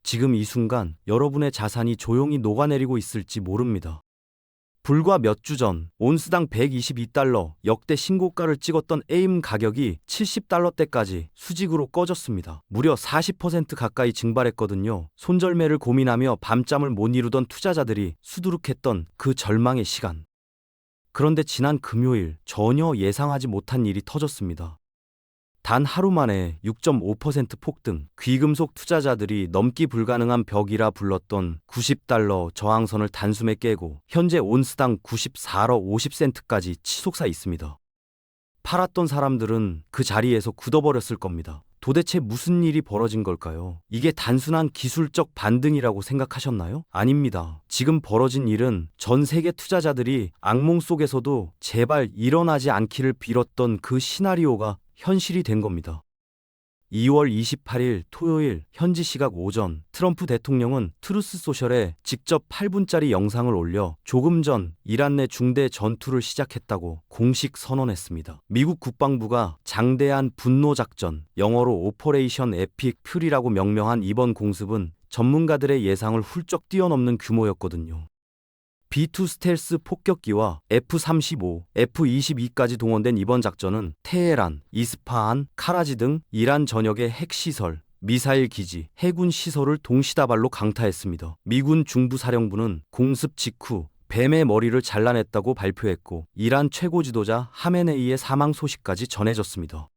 지금 이 순간 여러분의 자산이 조용히 녹아내리고 있을지 모릅니다. 불과 몇 주 전 온스당 122달러 역대 신고가를 찍었던 에임 가격이 70달러대까지 수직으로 꺼졌습니다. 무려 40% 가까이 증발했거든요. 손절매를 고민하며 밤잠을 못 이루던 투자자들이 수두룩했던 그 절망의 시간. 그런데 지난 금요일 전혀 예상하지 못한 일이 터졌습니다. 단 하루 만에 6.5% 폭등, 귀금속 투자자들이 넘기 불가능한 벽이라 불렀던 90달러 저항선을 단숨에 깨고 현재 온스당 94러 50센트까지 치솟아 있습니다. 팔았던 사람들은 그 자리에서 굳어버렸을 겁니다. 도대체 무슨 일이 벌어진 걸까요? 이게 단순한 기술적 반등이라고 생각하셨나요? 아닙니다. 지금 벌어진 일은 전 세계 투자자들이 악몽 속에서도 제발 일어나지 않기를 빌었던 그 시나리오가 현실이 된 겁니다. 2월 28일 토요일 현지 시각 오전 트럼프 대통령은 트루스 소셜에 직접 8분짜리 영상을 올려 조금 전 이란 내 중대 전투를 시작했다고 공식 선언했습니다. 미국 국방부가 장대한 분노 작전, 영어로 오퍼레이션 에픽 퓨리라고 명명한 이번 공습은 전문가들의 예상을 훌쩍 뛰어넘는 규모였거든요. B2 스텔스 폭격기와 F-35, F-22까지 동원된 이번 작전은 테헤란, 이스파한, 카라지 등 이란 전역의 핵시설, 미사일 기지, 해군 시설을 동시다발로 강타했습니다. 미군 중부사령부는 공습 직후 뱀의 머리를 잘라냈다고 발표했고 이란 최고 지도자 하메네이의 사망 소식까지 전해졌습니다.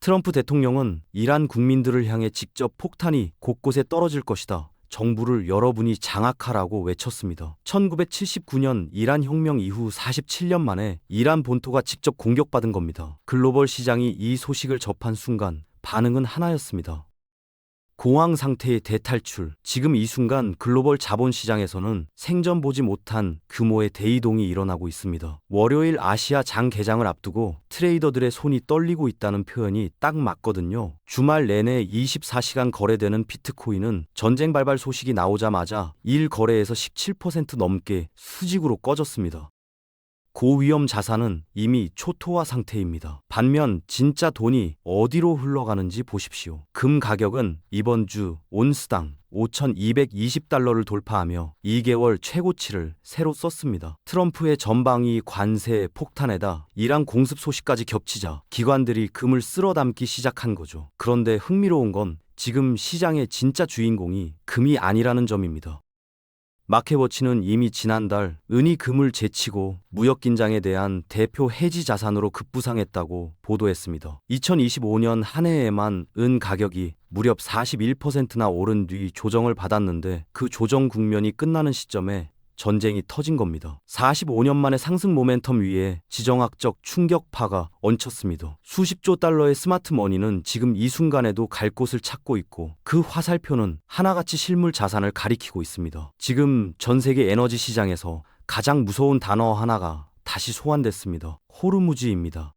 트럼프 대통령은 이란 국민들을 향해 직접 폭탄이 곳곳에 떨어질 것이다. 정부를 여러분이 장악하라고 외쳤습니다. 1979년 이란 혁명 이후 47년 만에 이란 본토가 직접 공격받은 겁니다. 글로벌 시장이 이 소식을 접한 순간 반응은 하나였습니다. 공황 상태의 대탈출. 지금 이 순간 글로벌 자본시장에서는 생전 보지 못한 규모의 대이동이 일어나고 있습니다. 월요일 아시아 장 개장을 앞두고 트레이더들의 손이 떨리고 있다는 표현이 딱 맞거든요. 주말 내내 24시간 거래되는 비트코인은 전쟁 발발 소식이 나오자마자 일 거래에서 17% 넘게 수직으로 꺼졌습니다. 고위험 자산은 이미 초토화 상태입니다. 반면 진짜 돈이 어디로 흘러가는지 보십시오. 금 가격은 이번 주 온스당 5,220달러를 돌파하며 2개월 최고치를 새로 썼습니다. 트럼프의 전방위 관세 폭탄에다 이란 공습 소식까지 겹치자 기관들이 금을 쓸어 담기 시작한 거죠. 그런데 흥미로운 건 지금 시장의 진짜 주인공이 금이 아니라는 점입니다. 마켓워치는 이미 지난달 은이 금을 제치고 무역 긴장에 대한 대표 해지 자산으로 급부상했다고 보도했습니다. 2025년 한 해에만 은 가격이 무렵 41%나 오른 뒤 조정을 받았는데 그 조정 국면이 끝나는 시점에 전쟁이 터진 겁니다. 45년 만에 상승 모멘텀 위에 지정학적 충격파가 얹혔습니다. 수십조 달러의 스마트머니는 지금 이 순간에도 갈 곳을 찾고 있고 그 화살표는 하나같이 실물 자산을 가리키고 있습니다. 지금 전 세계 에너지 시장에서 가장 무서운 단어 하나가 다시 소환됐습니다. 호르무즈입니다.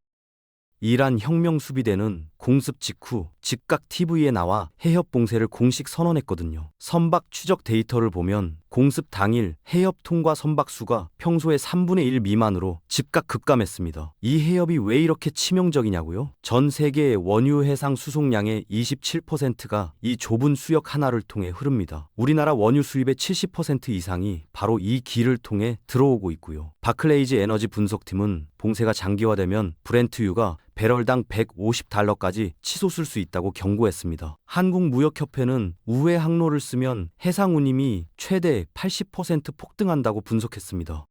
이란 혁명 수비대는 공습 직후 즉각 TV에 나와 해협 봉쇄를 공식 선언했거든요. 선박 추적 데이터를 보면 공습 당일 해협 통과 선박수가 평소의 3분의 1 미만으로 즉각 급감했습니다. 이 해협이 왜 이렇게 치명적이냐고요? 전 세계의 원유 해상 수송량의 27%가 이 좁은 수역 하나를 통해 흐릅니다. 우리나라 원유 수입의 70% 이상이 바로 이 길을 통해 들어오고 있고요. 바클레이즈 에너지 분석팀은 봉쇄가 장기화되면 브렌트유가 배럴당 150달러까지 치솟을 수 있다고 경고했습니다. 한국무역협회는 우회 항로를 쓰면 해상운임이 최대 80% 폭등한다고 분석했습니다.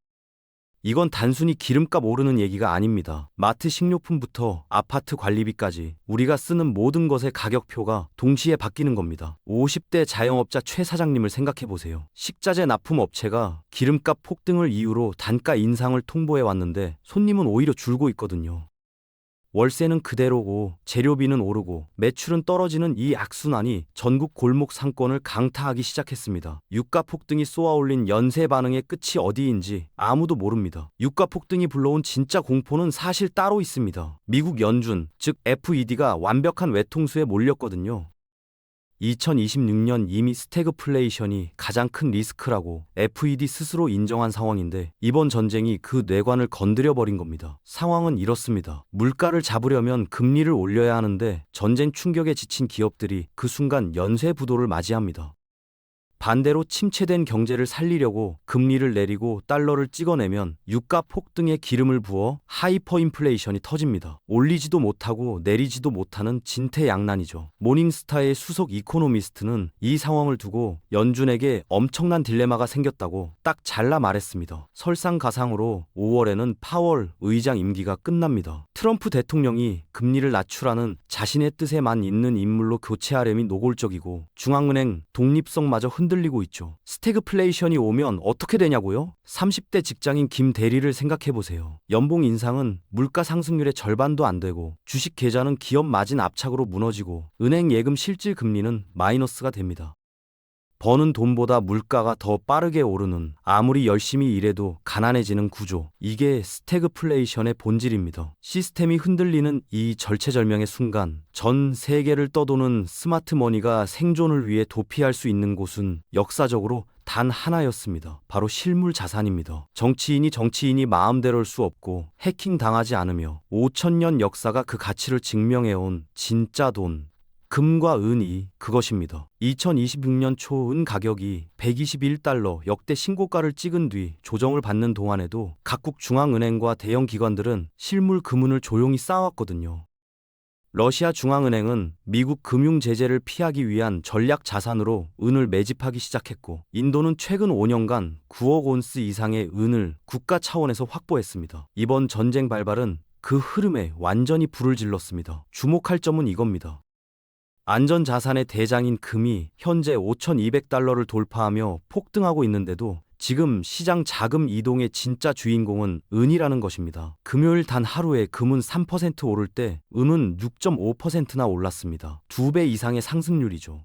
이건 단순히 기름값 오르는 얘기가 아닙니다. 마트 식료품부터 아파트 관리비까지 우리가 쓰는 모든 것의 가격표가 동시에 바뀌는 겁니다. 50대 자영업자 최 사장님을 생각해보세요. 식자재 납품 업체가 기름값 폭등을 이유로 단가 인상을 통보해 왔는데 손님은 오히려 줄고 있거든요. 월세는 그대로고 재료비는 오르고 매출은 떨어지는 이 악순환이 전국 골목 상권을 강타하기 시작했습니다. 유가 폭등이 쏘아올린 연쇄 반응의 끝이 어디인지 아무도 모릅니다. 유가 폭등이 불러온 진짜 공포는 사실 따로 있습니다. 미국 연준, 즉 FED가 완벽한 외통수에 몰렸거든요. 2026년 이미 스태그플레이션이 가장 큰 리스크라고 FED 스스로 인정한 상황인데 이번 전쟁이 그 뇌관을 건드려버린 겁니다. 상황은 이렇습니다. 물가를 잡으려면 금리를 올려야 하는데 전쟁 충격에 지친 기업들이 그 순간 연쇄 부도를 맞이합니다. 반대로 침체된 경제를 살리려고 금리를 내리고 달러를 찍어내면 유가 폭등에 기름을 부어 하이퍼 인플레이션이 터집니다. 올리지도 못하고 내리지도 못하는 진퇴양난이죠. 모닝스타의 수석 이코노미스트는 이 상황을 두고 연준에게 엄청난 딜레마가 생겼다고 딱 잘라 말했습니다. 설상가상으로 5월에는 파월 의장 임기가 끝납니다. 트럼프 대통령이 금리를 낮추라는 자신의 뜻에만 있는 인물로 교체하려니 노골적이고 중앙은행 독립성마저 흔들리고 있죠. 스태그플레이션이 오면 어떻게 되냐고요? 30대 직장인 김 대리를 생각해보세요. 연봉 인상은 물가 상승률의 절반도 안 되고 주식 계좌는 기업 마진 압착으로 무너지고 은행 예금 실질 금리는 마이너스가 됩니다. 버는 돈보다 물가가 더 빠르게 오르는, 아무리 열심히 일해도 가난해지는 구조. 이게 스태그플레이션의 본질입니다. 시스템이 흔들리는 이 절체절명의 순간, 전 세계를 떠도는 스마트머니가 생존을 위해 도피할 수 있는 곳은 역사적으로 단 하나였습니다. 바로 실물 자산입니다. 정치인이 마음대로 할 수 없고 해킹 당하지 않으며 5,000년 역사가 그 가치를 증명해온 진짜 돈. 금과 은이 그것입니다. 2026년 초 은 가격이 121달러 역대 신고가를 찍은 뒤 조정을 받는 동안에도 각국 중앙은행과 대형 기관들은 실물 금은을 조용히 쌓아왔거든요. 러시아 중앙은행은 미국 금융 제재를 피하기 위한 전략 자산으로 은을 매집하기 시작했고, 인도는 최근 5년간 9억 온스 이상의 은을 국가 차원에서 확보했습니다. 이번 전쟁 발발은 그 흐름에 완전히 불을 질렀습니다. 주목할 점은 이겁니다. 안전자산의 대장인 금이 현재 5,200달러를 돌파하며 폭등하고 있는데도 지금 시장 자금 이동의 진짜 주인공은 은이라는 것입니다. 금요일 단 하루에 금은 3% 오를 때 은은 6.5%나 올랐습니다. 2배 이상의 상승률이죠.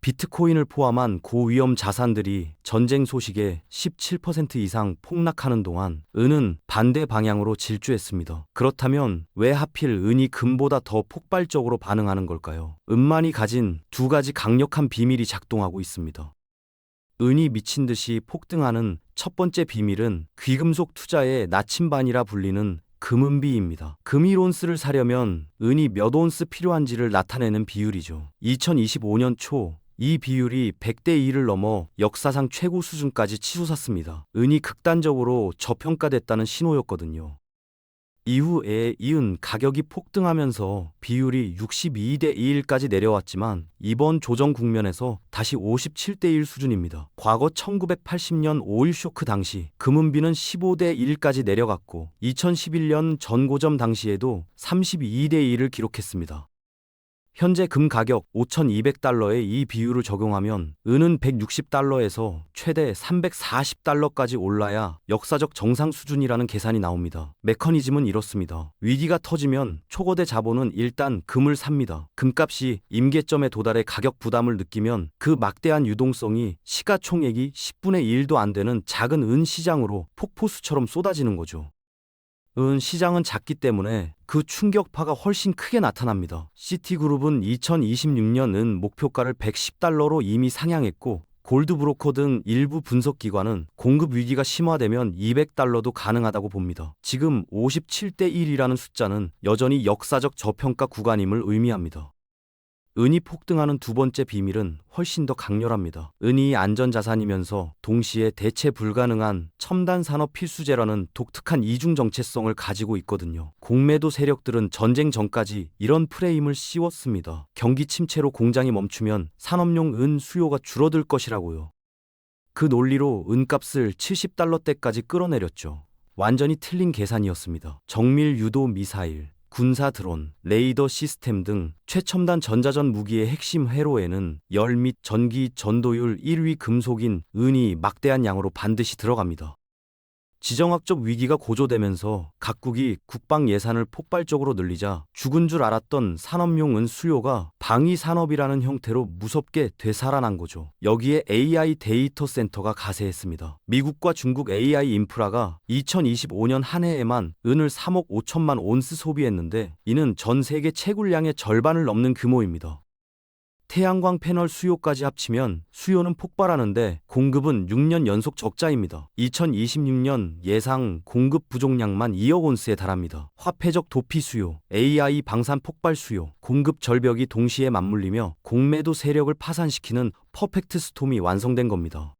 비트코인을 포함한 고위험 자산들이 전쟁 소식에 17% 이상 폭락하는 동안 은은 반대 방향으로 질주했습니다. 그렇다면 왜 하필 은이 금보다 더 폭발적으로 반응하는 걸까요? 은만이 가진 두 가지 강력한 비밀이 작동하고 있습니다. 은이 미친 듯이 폭등하는 첫 번째 비밀은 귀금속 투자의 나침반이라 불리는 금은비입니다. 금이 온스를 사려면 은이 몇 온스 필요한지를 나타내는 비율이죠. 2025년 초 이 비율이 100대 1을 넘어 역사상 최고 수준까지 치솟았습니다. 은이 극단적으로 저평가됐다는 신호였거든요. 이후에 이은 가격이 폭등하면서 비율이 62대 2일까지 내려왔지만 이번 조정 국면에서 다시 57대 1 수준입니다. 과거 1980년 오일 쇼크 당시 금은비는 15대 1까지 내려갔고 2011년 전고점 당시에도 32대 1을 기록했습니다. 현재 금 가격 5,200달러에 이 비율을 적용하면 은은 160달러에서 최대 340달러까지 올라야 역사적 정상 수준이라는 계산이 나옵니다. 메커니즘은 이렇습니다. 위기가 터지면 초거대 자본은 일단 금을 삽니다. 금값이 임계점에 도달해 가격 부담을 느끼면 그 막대한 유동성이 시가총액이 10분의 1도 안 되는 작은 은 시장으로 폭포수처럼 쏟아지는 거죠. 은 시장은 작기 때문에 그 충격파가 훨씬 크게 나타납니다. 시티그룹은 2026년 은 목표가를 110달러로 이미 상향했고, 골드브로커 등 일부 분석기관은 공급 위기가 심화되면 200달러도 가능하다고 봅니다. 지금 57대 1이라는 숫자는 여전히 역사적 저평가 구간임을 의미합니다. 은이 폭등하는 두 번째 비밀은 훨씬 더 강렬합니다. 은이 안전자산이면서 동시에 대체 불가능한 첨단 산업 필수재라는 독특한 이중 정체성을 가지고 있거든요. 공매도 세력들은 전쟁 전까지 이런 프레임을 씌웠습니다. 경기 침체로 공장이 멈추면 산업용 은 수요가 줄어들 것이라고요. 그 논리로 은값을 70달러대까지 끌어내렸죠. 완전히 틀린 계산이었습니다. 정밀 유도 미사일, 군사 드론, 레이더 시스템 등 최첨단 전자전 무기의 핵심 회로에는 열 및 전기 전도율 1위 금속인 은이 막대한 양으로 반드시 들어갑니다. 지정학적 위기가 고조되면서 각국이 국방 예산을 폭발적으로 늘리자 죽은 줄 알았던 산업용 은 수요가 방위 산업이라는 형태로 무섭게 되살아난 거죠. 여기에 AI 데이터 센터가 가세했습니다. 미국과 중국 AI 인프라가 2025년 한 해에만 은을 3억 5천만 온스 소비했는데 이는 전 세계 채굴량의 절반을 넘는 규모입니다. 태양광 패널 수요까지 합치면 수요는 폭발하는데 공급은 6년 연속 적자입니다. 2026년 예상 공급 부족량만 2억 온스에 달합니다. 화폐적 도피 수요, AI 방산 폭발 수요, 공급 절벽이 동시에 맞물리며 공매도 세력을 파산시키는 퍼펙트 스톰이 완성된 겁니다.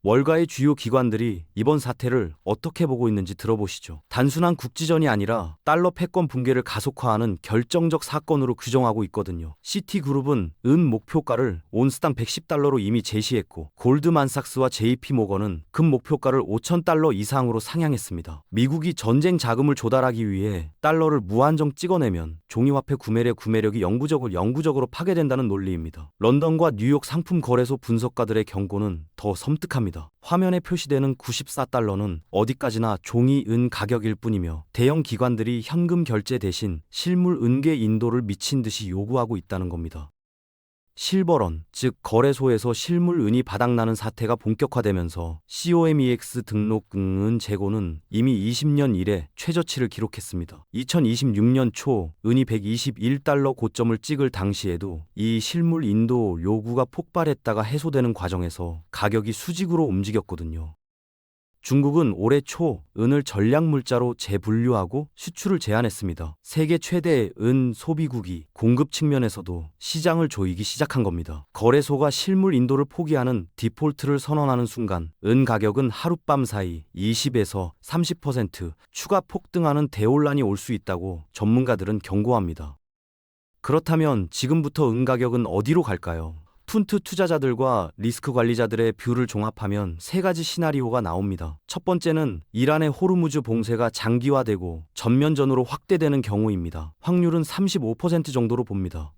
월가의 주요 기관들이 이번 사태를 어떻게 보고 있는지 들어보시죠. 단순한 국지전이 아니라 달러 패권 붕괴를 가속화하는 결정적 사건으로 규정하고 있거든요. 시티그룹은 은 목표가를 온스당 110달러로 이미 제시했고, 골드만삭스와 JP모건은 금 목표가를 5,000달러 이상으로 상향했습니다. 미국이 전쟁 자금을 조달하기 위해 달러를 무한정 찍어내면 종이화폐 구매력이 영구적으로 파괴된다는 논리입니다. 런던과 뉴욕 상품 거래소 분석가들의 경고는 더 섬뜩합니다. 화면에 표시되는 94달러는 어디까지나 종이 은 가격일 뿐이며 대형 기관들이 현금 결제 대신 실물 은계 인도를 미친 듯이 요구하고 있다는 겁니다. 실버런, 즉 거래소에서 실물 은이 바닥나는 사태가 본격화되면서 COMEX 등록 은 재고는 이미 20년 이래 최저치를 기록했습니다. 2026년 초 은이 121달러 고점을 찍을 당시에도 이 실물 인도 요구가 폭발했다가 해소되는 과정에서 가격이 수직으로 움직였거든요. 중국은 올해 초 은을 전략물자로 재분류하고 수출을 제한했습니다. 세계 최대의 은 소비국이 공급 측면에서도 시장을 조이기 시작한 겁니다. 거래소가 실물 인도를 포기하는 디폴트를 선언하는 순간 은 가격은 하룻밤 사이 20에서 30% 추가 폭등하는 대혼란이 올 수 있다고 전문가들은 경고합니다. 그렇다면 지금부터 은 가격은 어디로 갈까요? 푼트 투자자들과 리스크 관리자들의 뷰를 종합하면 세 가지 시나리오가 나옵니다. 첫 번째는 이란의 호르무즈 봉쇄가 장기화되고 전면전으로 확대되는 경우입니다. 확률은 35% 정도로 봅니다.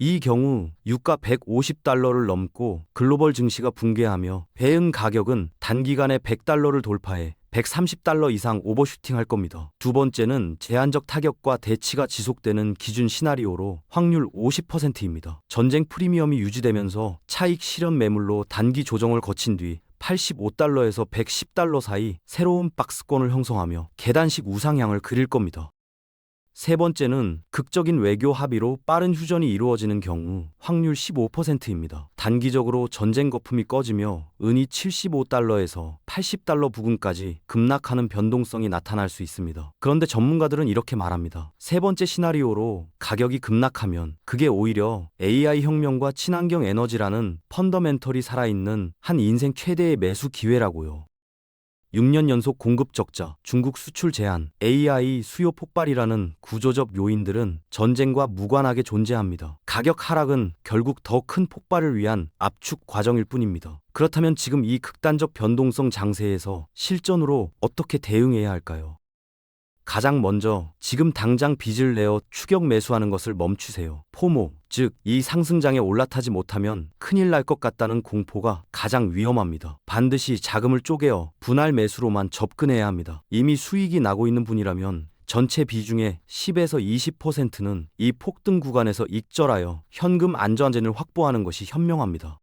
이 경우 유가 150달러를 넘고 글로벌 증시가 붕괴하며 배은 가격은 단기간에 100달러를 돌파해 130달러 이상 오버슈팅할 겁니다. 두 번째는 제한적 타격과 대치가 지속되는 기준 시나리오로 확률 50%입니다. 전쟁 프리미엄이 유지되면서 차익 실현 매물로 단기 조정을 거친 뒤 85달러에서 110달러 사이 새로운 박스권을 형성하며 계단식 우상향을 그릴 겁니다. 세 번째는 극적인 외교 합의로 빠른 휴전이 이루어지는 경우 확률 15%입니다. 단기적으로 전쟁 거품이 꺼지며 은이 75달러에서 80달러 부근까지 급락하는 변동성이 나타날 수 있습니다. 그런데 전문가들은 이렇게 말합니다. 세 번째 시나리오로 가격이 급락하면 그게 오히려 AI 혁명과 친환경 에너지라는 펀더멘털이 살아있는 한 인생 최대의 매수 기회라고요. 6년 연속 공급 적자, 중국 수출 제한, AI 수요 폭발이라는 구조적 요인들은 전쟁과 무관하게 존재합니다. 가격 하락은 결국 더 큰 폭발을 위한 압축 과정일 뿐입니다. 그렇다면 지금 이 극단적 변동성 장세에서 실전으로 어떻게 대응해야 할까요? 가장 먼저 지금 당장 빚을 내어 추격 매수하는 것을 멈추세요. 포모, 즉 이 상승장에 올라타지 못하면 큰일 날 것 같다는 공포가 가장 위험합니다. 반드시 자금을 쪼개어 분할 매수로만 접근해야 합니다. 이미 수익이 나고 있는 분이라면 전체 비중의 10에서 20%는 이 폭등 구간에서 익절하여 현금 안전을 확보하는 것이 현명합니다.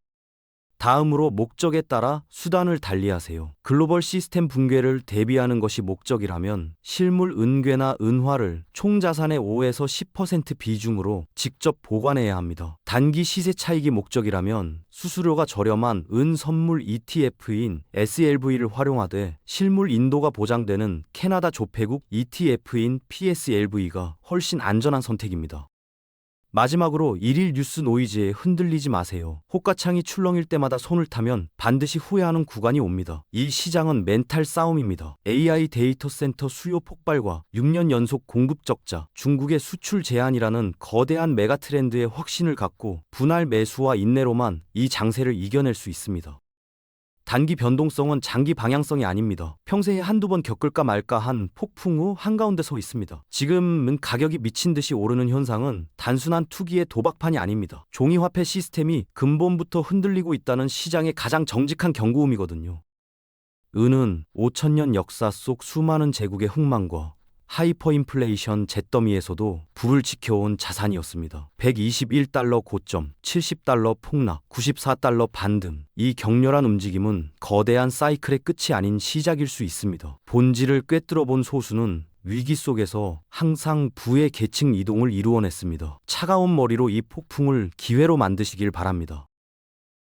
다음으로 목적에 따라 수단을 달리하세요. 글로벌 시스템 붕괴를 대비하는 것이 목적이라면 실물 은괴나 은화를 총 자산의 5에서 10% 비중으로 직접 보관해야 합니다. 단기 시세 차익이 목적이라면 수수료가 저렴한 은 선물 ETF인 SLV를 활용하되 실물 인도가 보장되는 캐나다 조폐국 ETF인 PSLV가 훨씬 안전한 선택입니다. 마지막으로 일일 뉴스 노이즈에 흔들리지 마세요. 호가창이 출렁일 때마다 손을 타면 반드시 후회하는 구간이 옵니다. 이 시장은 멘탈 싸움입니다. AI 데이터 센터 수요 폭발과 6년 연속 공급 적자, 중국의 수출 제한이라는 거대한 메가 트렌드에 확신을 갖고 분할 매수와 인내로만 이 장세를 이겨낼 수 있습니다. 단기 변동성은 장기 방향성이 아닙니다. 평생에 한두 번 겪을까 말까 한 폭풍 후 한가운데 서 있습니다. 지금은 가격이 미친 듯이 오르는 현상은 단순한 투기의 도박판이 아닙니다. 종이화폐 시스템이 근본부터 흔들리고 있다는 시장의 가장 정직한 경고음이거든요. 은은 5천년 역사 속 수많은 제국의 흥망과 하이퍼인플레이션 잿더미에서도 불을 지켜온 자산이었습니다. 121달러 고점, 70달러 폭락, 94달러 반등. 이 격렬한 움직임은 거대한 사이클의 끝이 아닌 시작일 수 있습니다. 본질을 꿰뚫어본 소수는 위기 속에서 항상 부의 계층 이동을 이루어냈습니다. 차가운 머리로 이 폭풍을 기회로 만드시길 바랍니다.